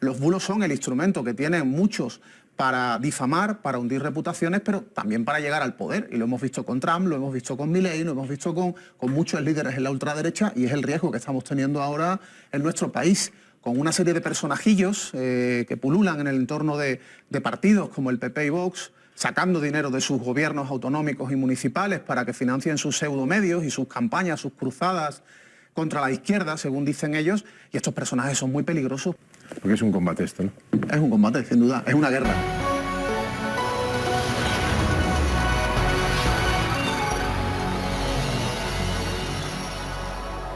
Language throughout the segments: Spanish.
Los bulos son el instrumento que tienen muchos para difamar, para hundir reputaciones, pero también para llegar al poder. Y lo hemos visto con Trump, lo hemos visto con Milei, lo hemos visto con muchos líderes en la ultraderecha, y es el riesgo que estamos teniendo ahora en nuestro país, con una serie de personajillos que pululan en el entorno de partidos como el PP y Vox, sacando dinero de sus gobiernos autonómicos y municipales para que financien sus pseudomedios y sus campañas, sus cruzadas contra la izquierda, según dicen ellos, y estos personajes son muy peligrosos. Porque es un combate esto, ¿no? Es un combate, sin duda, es una guerra.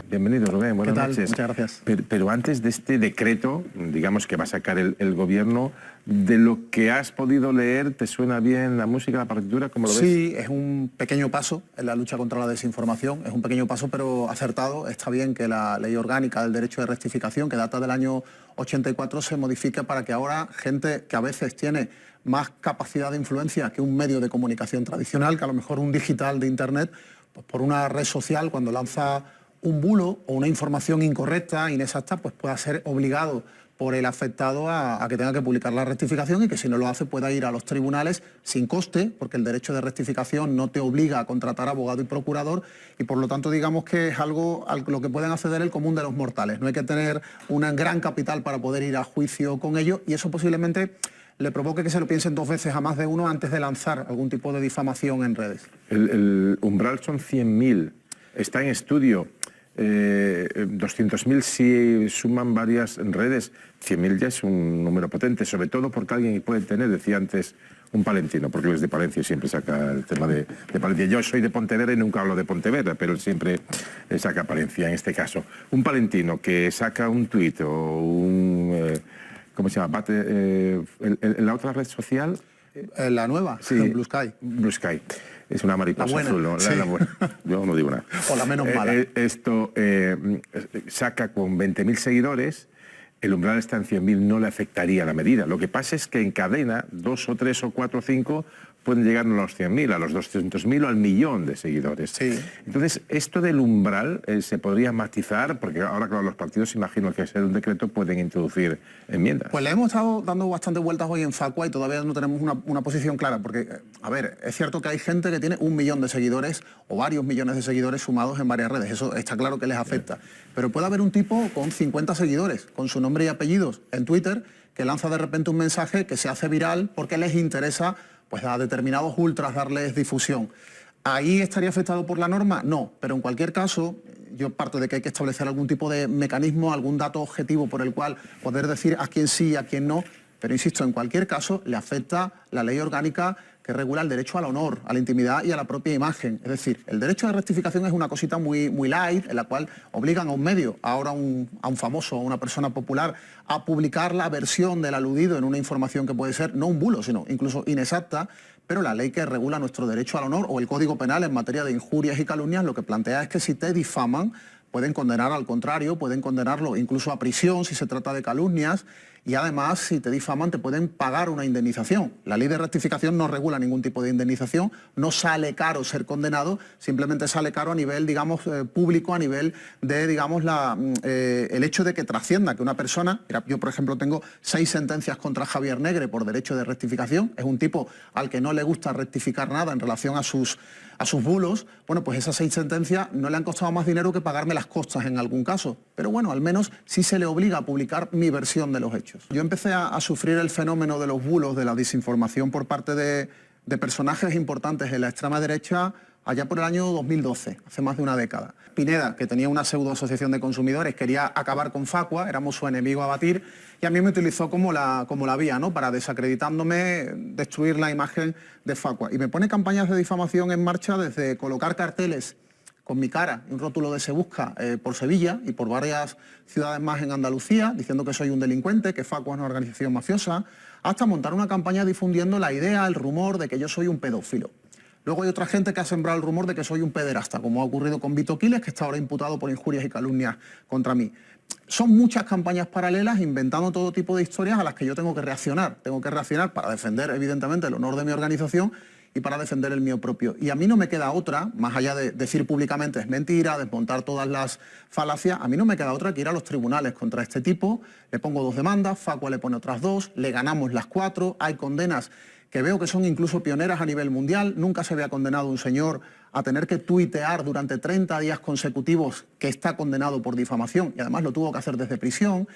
Bienvenido, Rubén, buenas noches. Muchas gracias. Pero antes de este decreto, digamos que va a sacar el gobierno, de lo que has podido leer, ¿te suena bien la música, la partitura? ¿Cómo lo ves? Sí, es un pequeño paso en la lucha contra la desinformación, es un pequeño paso pero acertado. Está bien que la ley orgánica del derecho de rectificación, que data del año 84, se modifique para que ahora gente que a veces tiene más capacidad de influencia que un medio de comunicación tradicional, que a lo mejor un digital de internet, pues por una red social, cuando lanza un bulo o una información incorrecta, inexacta, pues pueda ser obligado por el afectado a que tenga que publicar la rectificación, y que si no lo hace pueda ir a los tribunales sin coste, porque el derecho de rectificación no te obliga a contratar abogado y procurador, y por lo tanto digamos que es algo a lo que pueden acceder el común de los mortales. No hay que tener una gran capital para poder ir a juicio con ello, y eso posiblemente le provoque que se lo piensen dos veces a más de uno antes de lanzar algún tipo de difamación en redes. El umbral son 100.000, está en estudio. 200.000 si suman varias redes, 100.000 ya es un número potente, sobre todo porque alguien puede tener, decía antes, un palentino, porque él es de Palencia y siempre saca el tema de Palencia. Yo soy de Pontevedra y nunca hablo de Pontevedra, pero él siempre saca Palencia en este caso. Un palentino que saca un tuit o un... ¿cómo se llama? ¿La otra red social? La nueva, sí, Blue Sky. Blue Sky. Es una mariposa buena, azul, ¿no? Sí. La buena. Yo no digo nada. O la menos mala. Esto saca con 20.000 seguidores, el umbral está en 100.000, no le afectaría la medida. Lo que pasa es que en cadena, 2 o 3 o 4 o 5 pueden llegar no a los 100.000, a los 200.000 o al millón de seguidores. Sí. Entonces, esto del umbral se podría matizar, porque ahora, claro, los partidos, imagino que al ser un decreto pueden introducir enmiendas. Pues le hemos estado dando bastantes vueltas hoy en Facua y todavía no tenemos una posición clara, porque, a ver, es cierto que hay gente que tiene 1 millón de seguidores o varios millones de seguidores sumados en varias redes, eso está claro que les afecta. Pero puede haber un tipo con 50 seguidores, con su nombre y apellidos en Twitter, que lanza de repente un mensaje que se hace viral porque les interesa, pues, a determinados ultras darles difusión. ¿Ahí estaría afectado por la norma? No, pero en cualquier caso, yo parto de que hay que establecer algún tipo de mecanismo, algún dato objetivo por el cual poder decir a quién sí y a quién no, pero insisto, en cualquier caso le afecta la ley orgánica que regula el derecho al honor, a la intimidad y a la propia imagen. Es decir, el derecho de rectificación es una cosita muy light, en la cual obligan a un medio, ahora a un famoso, a una persona popular, a publicar la versión del aludido en una información que puede ser no un bulo, sino incluso inexacta, pero la ley que regula nuestro derecho al honor o el Código Penal en materia de injurias y calumnias lo que plantea es que si te difaman, pueden condenar al contrario, pueden condenarlo incluso a prisión si se trata de calumnias, y además si te difaman te pueden pagar una indemnización. La ley de rectificación no regula ningún tipo de indemnización, no sale caro ser condenado, simplemente sale caro a nivel, digamos, público, a nivel de, digamos, el hecho de que trascienda, que una persona, mira, yo por ejemplo tengo 6 sentencias contra Javier Negre por derecho de rectificación, es un tipo al que no le gusta rectificar nada en relación a sus bulos. Bueno, pues esas 6 sentencias no le han costado más dinero que pagarme las costas en algún caso, pero bueno, al menos sí se le obliga a publicar mi versión de los hechos. Yo empecé a sufrir el fenómeno de los bulos, de la desinformación por parte de personajes importantes en la extrema derecha allá por el año 2012, hace más de una década. Pineda, que tenía una pseudo asociación de consumidores, quería acabar con Facua, éramos su enemigo a batir, y a mí me utilizó como la vía, ¿no?, para, desacreditándome, destruir la imagen de Facua. Y me pone campañas de difamación en marcha, desde colocar carteles con mi cara y un rótulo de Se Busca por Sevilla y por varias ciudades más en Andalucía, diciendo que soy un delincuente, que Facua es una organización mafiosa, hasta montar una campaña difundiendo la idea, el rumor de que yo soy un pedófilo. Luego hay otra gente que ha sembrado el rumor de que soy un pederasta, como ha ocurrido con Vito Quiles, que está ahora imputado por injurias y calumnias contra mí. Son muchas campañas paralelas inventando todo tipo de historias a las que yo tengo que reaccionar. Tengo que reaccionar para defender, evidentemente, el honor de mi organización y para defender el mío propio. Y a mí no me queda otra, más allá de decir públicamente es mentira, desmontar todas las falacias, a mí no me queda otra que ir a los tribunales contra este tipo. Le pongo 2 demandas, Facua le pone otras 2, le ganamos las 4, hay condenas que veo que son incluso pioneras a nivel mundial. Nunca se había condenado un señor a tener que tuitear durante 30 días consecutivos que está condenado por difamación, y además lo tuvo que hacer desde prisión.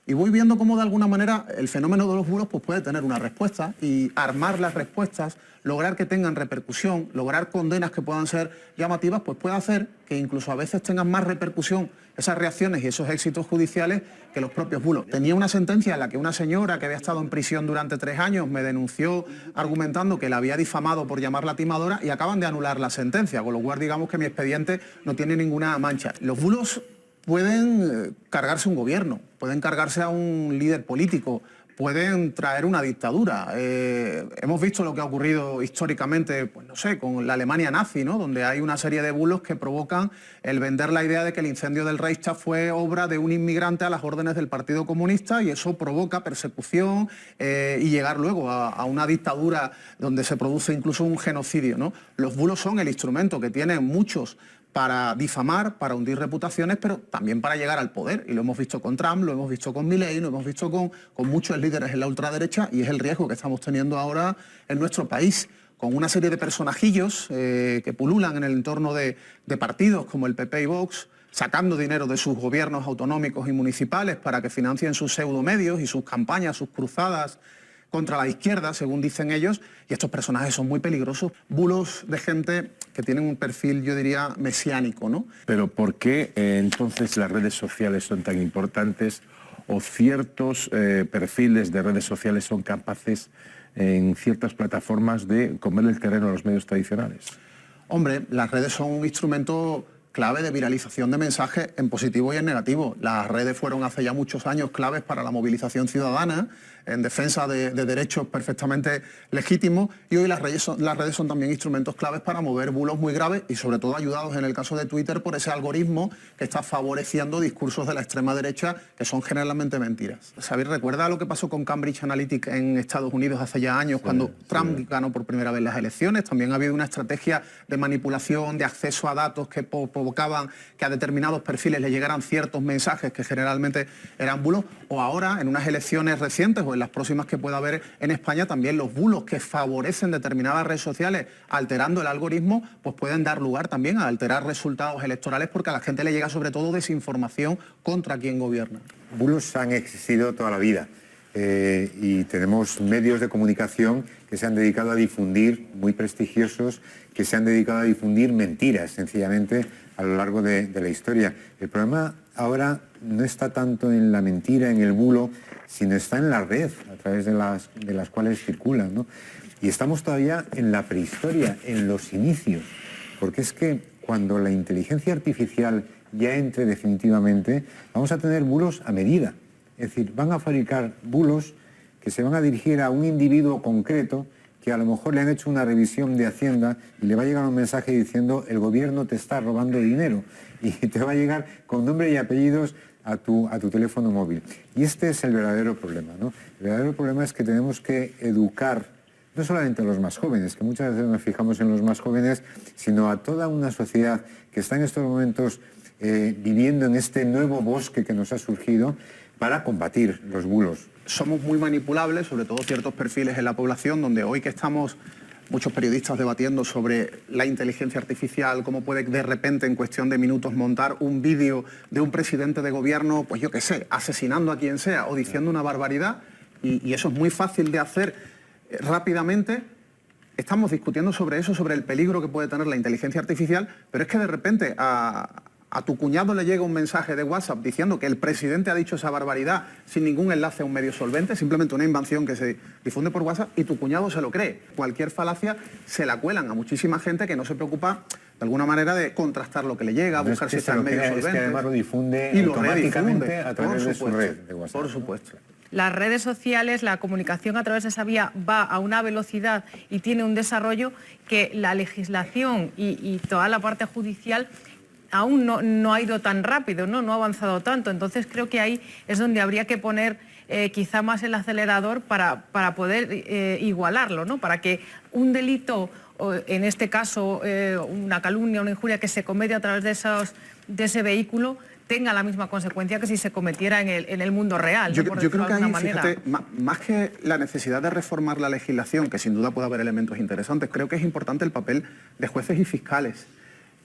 Y voy viendo cómo de alguna manera el fenómeno de los bulos pues puede tener una respuesta, y armar las respuestas, lograr que tengan repercusión, lograr condenas que puedan ser llamativas, pues puede hacer que incluso a veces tengan más repercusión esas reacciones y esos éxitos judiciales que los propios bulos. Tenía una sentencia en la que una señora que había estado en prisión durante 3 años me denunció argumentando que la había difamado por llamarla timadora, y acaban de anular la sentencia, con lo cual digamos que mi expediente no tiene ninguna mancha. Los bulos pueden cargarse un gobierno, pueden cargarse a un líder político, pueden traer una dictadura. Hemos visto lo que ha ocurrido históricamente, pues no sé, con la Alemania nazi, ¿no? Donde hay una serie de bulos que provocan el vender la idea de que el incendio del Reichstag fue obra de un inmigrante a las órdenes del Partido Comunista, y eso provoca persecución y llegar luego a una dictadura donde se produce incluso un genocidio, ¿no? Los bulos son el instrumento que tienen muchos para difamar, para hundir reputaciones, pero también para llegar al poder. Y lo hemos visto con Trump, lo hemos visto con Milei, lo hemos visto con muchos líderes en la ultraderecha, y es el riesgo que estamos teniendo ahora en nuestro país, con una serie de personajillos que pululan en el entorno de partidos como el PP y Vox, sacando dinero de sus gobiernos autonómicos y municipales para que financien sus pseudomedios y sus campañas, sus cruzadas contra la izquierda, según dicen ellos, y estos personajes son muy peligrosos, bulos de gente que tienen un perfil, yo diría, mesiánico, ¿no? Pero ¿por qué entonces las redes sociales son tan importantes, o ciertos perfiles de redes sociales son capaces en ciertas plataformas de comer el terreno a los medios tradicionales? Hombre, las redes son un instrumento clave de viralización de mensajes en positivo y en negativo. Las redes fueron hace ya muchos años claves para la movilización ciudadana, en defensa de derechos perfectamente legítimos, y hoy las redes son también instrumentos claves para mover bulos muy graves, y sobre todo ayudados en el caso de Twitter por ese algoritmo que está favoreciendo discursos de la extrema derecha que son generalmente mentiras. ¿Sabéis? ¿Recuerda lo que pasó con Cambridge Analytica en Estados Unidos hace ya años, cuando Trump ganó por primera vez las elecciones? También ha habido una estrategia de manipulación, de acceso a datos que provocaban que a determinados perfiles le llegaran ciertos mensajes que generalmente eran bulos, o ahora en unas elecciones recientes o en las próximas que pueda haber en España, también los bulos que favorecen determinadas redes sociales alterando el algoritmo, pues pueden dar lugar también a alterar resultados electorales, porque a la gente le llega sobre todo desinformación contra quien gobierna. Bulos han existido toda la vida y tenemos medios de comunicación que se han dedicado a difundir, muy prestigiosos, que se han dedicado a difundir mentiras, sencillamente, a lo largo de la historia. El problema ahora no está tanto en la mentira, en el bulo, sino está en la red, a través de las cuales circulan, ¿no? Y estamos todavía en la prehistoria, en los inicios, porque es que cuando la inteligencia artificial ya entre definitivamente, vamos a tener bulos a medida. Es decir, van a fabricar bulos que se van a dirigir a un individuo concreto, que a lo mejor le han hecho una revisión de Hacienda y le va a llegar un mensaje diciendo: el gobierno te está robando dinero, y te va a llegar con nombre y apellidos a tu teléfono móvil. Y este es el verdadero problema, ¿no? El verdadero problema es que tenemos que educar no solamente a los más jóvenes, que muchas veces nos fijamos en los más jóvenes, sino a toda una sociedad que está en estos momentos viviendo en este nuevo bosque que nos ha surgido, para combatir los bulos. Somos muy manipulables, sobre todo ciertos perfiles en la población, donde hoy que estamos muchos periodistas debatiendo sobre la inteligencia artificial, cómo puede de repente en cuestión de minutos montar un vídeo de un presidente de gobierno, pues yo qué sé, asesinando a quien sea o diciendo una barbaridad, y eso es muy fácil de hacer rápidamente. Estamos discutiendo sobre eso, sobre el peligro que puede tener la inteligencia artificial, pero es que de repente a tu cuñado le llega un mensaje de WhatsApp diciendo que el presidente ha dicho esa barbaridad sin ningún enlace a un medio solvente, simplemente una invención que se difunde por WhatsApp, y tu cuñado se lo cree. Cualquier falacia se la cuelan a muchísima gente que no se preocupa de alguna manera de contrastar lo que le llega, no buscar es que si está en medio solvente. Es que además lo difunde y automáticamente a través de su red de WhatsApp. Por supuesto. Las redes sociales, la comunicación a través de esa vía va a una velocidad y tiene un desarrollo que la legislación y toda la parte judicial aún no ha ido tan rápido, no ha avanzado tanto. Entonces creo que ahí es donde habría que poner quizá más el acelerador para poder igualarlo, ¿no? Para que un delito en este caso una calumnia, una injuria que se comete a través de ese vehículo, tenga la misma consecuencia que si se cometiera en el mundo real. Yo ¿no? creo que ahí, manera. fíjate, más que la necesidad de reformar la legislación, que sin duda puede haber elementos interesantes, creo que es importante el papel de jueces y fiscales,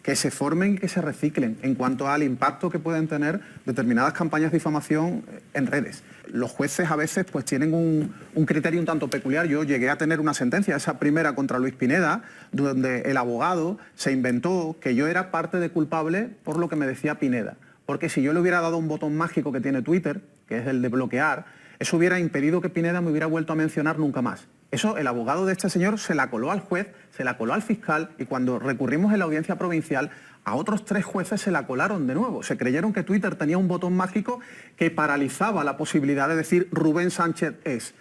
que se formen y que se reciclen en cuanto al impacto que pueden tener determinadas campañas de difamación en redes. Los jueces a veces pues tienen un criterio un tanto peculiar. Yo llegué a tener una sentencia, esa primera contra Luis Pineda, donde el abogado se inventó que yo era parte de culpable por lo que me decía Pineda. Porque si yo le hubiera dado un botón mágico que tiene Twitter, que es el de bloquear, eso hubiera impedido que Pineda me hubiera vuelto a mencionar nunca más. Eso el abogado de este señor se la coló al juez, se la coló al fiscal, y cuando recurrimos en la audiencia provincial, a otros 3 jueces se la colaron de nuevo. Se creyeron que Twitter tenía un botón mágico que paralizaba la posibilidad de decir Rubén Sánchez es.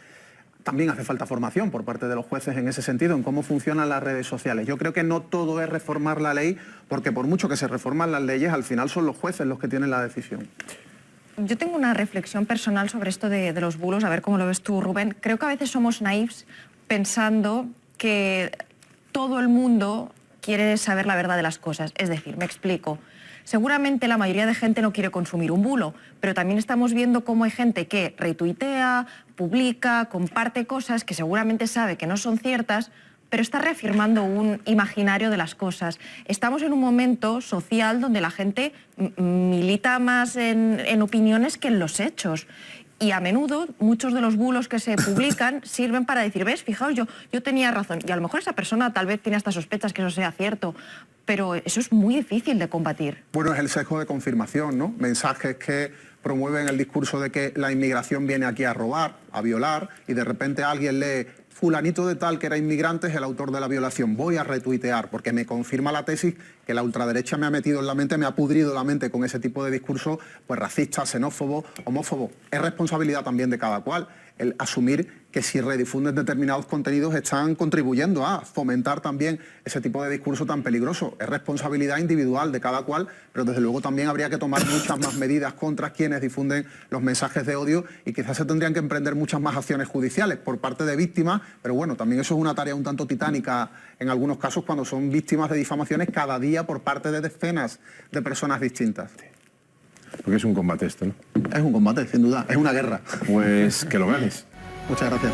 También hace falta formación por parte de los jueces en ese sentido, en cómo funcionan las redes sociales. Yo creo que no todo es reformar la ley, porque por mucho que se reforman las leyes, al final son los jueces los que tienen la decisión. Yo tengo una reflexión personal sobre esto de los bulos, a ver cómo lo ves tú, Rubén. Creo que a veces somos naïfs pensando que todo el mundo quiere saber la verdad de las cosas. Es decir, me explico. Seguramente la mayoría de gente no quiere consumir un bulo, pero también estamos viendo cómo hay gente que retuitea, publica, comparte cosas que seguramente sabe que no son ciertas, pero está reafirmando un imaginario de las cosas. Estamos en un momento social donde la gente milita más en opiniones que en los hechos. Y a menudo muchos de los bulos que se publican sirven para decir, ves, fijaos, yo tenía razón. Y a lo mejor esa persona tal vez tiene hasta sospechas que eso sea cierto, pero eso es muy difícil de combatir. Bueno, es el sesgo de confirmación, ¿no? Mensajes que promueven el discurso de que la inmigración viene aquí a robar, a violar, y de repente alguien lee fulanito de tal que era inmigrante es el autor de la violación. Voy a retuitear porque me confirma la tesis que la ultraderecha me ha metido en la mente, me ha pudrido la mente con ese tipo de discurso pues racista, xenófobo, homófobo. Es responsabilidad también de cada cual el asumir que si redifunden determinados contenidos están contribuyendo a fomentar también ese tipo de discurso tan peligroso. Es responsabilidad individual de cada cual, pero desde luego también habría que tomar muchas más medidas contra quienes difunden los mensajes de odio, y quizás se tendrían que emprender muchas más acciones judiciales por parte de víctimas, pero bueno, también eso es una tarea un tanto titánica en algunos casos cuando son víctimas de difamaciones cada día por parte de decenas de personas distintas. Porque es un combate esto, ¿no? Es un combate, sin duda, es una guerra. Pues que lo ganes. Muchas gracias.